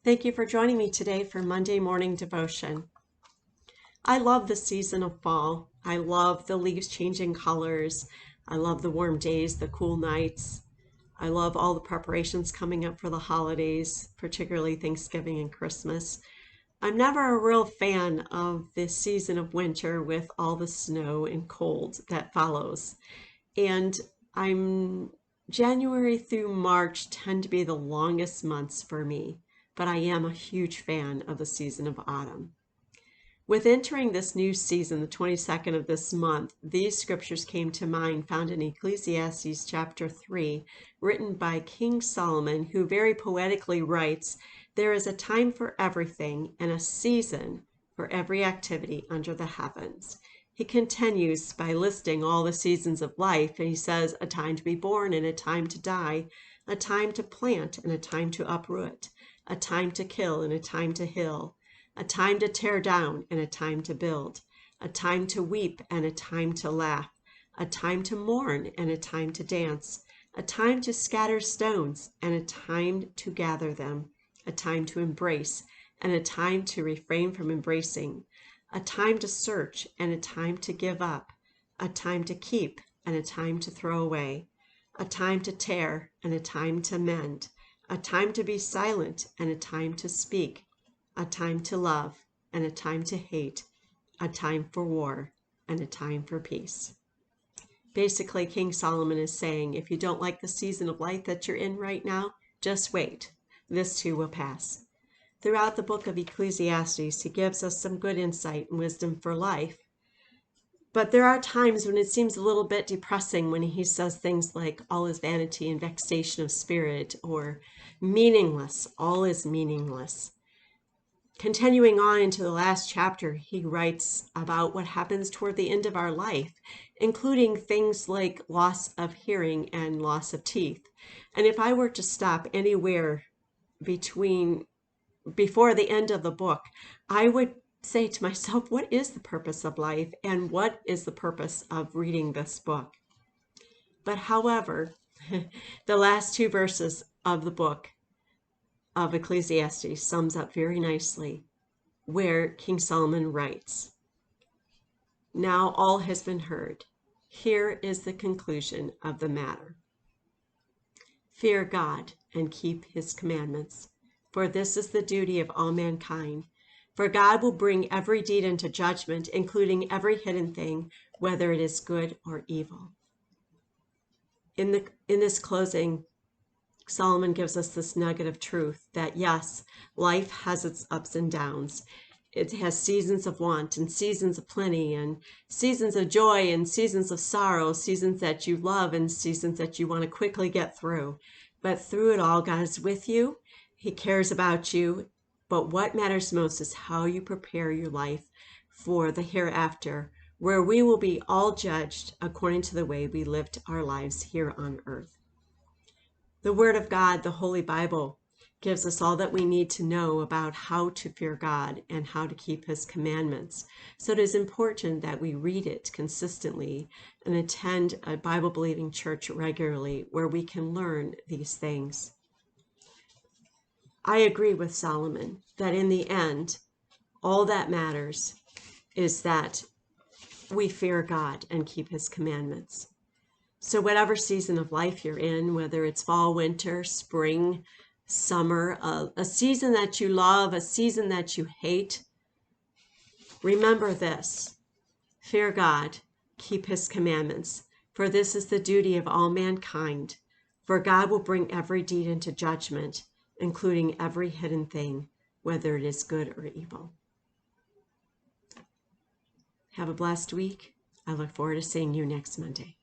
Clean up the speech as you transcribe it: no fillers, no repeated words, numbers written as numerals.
Thank you for joining me today for Monday morning devotion. I love the season of fall. I love the leaves changing colors. I love the warm days, the cool nights. I love all the preparations coming up for the holidays, particularly Thanksgiving and Christmas. I'm never a real fan of this season of winter with all the snow and cold that follows. And January through March tend to be the longest months for me, but I am a huge fan of the season of autumn. With entering this new season, the 22nd of this month, these scriptures came to mind, found in Ecclesiastes chapter 3, written by King Solomon, who very poetically writes, "There is a time for everything and a season for every activity under the heavens." He continues by listing all the seasons of life, and he says, a time to be born and a time to die, a time to plant and a time to uproot, a time to kill and a time to heal, a time to tear down and a time to build, a time to weep and a time to laugh, a time to mourn and a time to dance, a time to scatter stones and a time to gather them, a time to embrace and a time to refrain from embracing, a time to search and a time to give up, a time to keep and a time to throw away, a time to tear and a time to mend, a time to be silent and a time to speak, a time to love and a time to hate, a time for war and a time for peace. Basically, King Solomon is saying, if you don't like the season of life that you're in right now, just wait. This too will pass. Throughout the book of Ecclesiastes, he gives us some good insight and wisdom for life. But there are times when it seems a little bit depressing when he says things like, all is vanity and vexation of spirit, or meaningless, all is meaningless. Continuing on into the last chapter, he writes about what happens toward the end of our life, including things like loss of hearing and loss of teeth. And if I were to stop anywhere before the end of the book, I would say to myself, what is the purpose of life and what is the purpose of reading this book? But however, the last two verses of the book of Ecclesiastes sums up very nicely where King Solomon writes, "Now all has been heard. Here is the conclusion of the matter. Fear God and keep his commandments, for this is the duty of all mankind. For God will bring every deed into judgment, including every hidden thing, whether it is good or evil." In this closing, Solomon gives us this nugget of truth that yes, life has its ups and downs. It has seasons of want and seasons of plenty and seasons of joy and seasons of sorrow, seasons that you love and seasons that you want to quickly get through. But through it all, God is with you. He cares about you. But what matters most is how you prepare your life for the hereafter, where we will be all judged according to the way we lived our lives here on earth. The Word of God, the Holy Bible, gives us all that we need to know about how to fear God and how to keep his commandments. So it is important that we read it consistently and attend a Bible-believing church regularly where we can learn these things. I agree with Solomon that in the end, all that matters is that we fear God and keep his commandments. So whatever season of life you're in, whether it's fall, winter, spring, summer, a season that you love, a season that you hate, remember this: fear God, keep his commandments, for this is the duty of all mankind. For God will bring every deed into judgment, including every hidden thing, whether it is good or evil. Have a blessed week. I look forward to seeing you next Monday.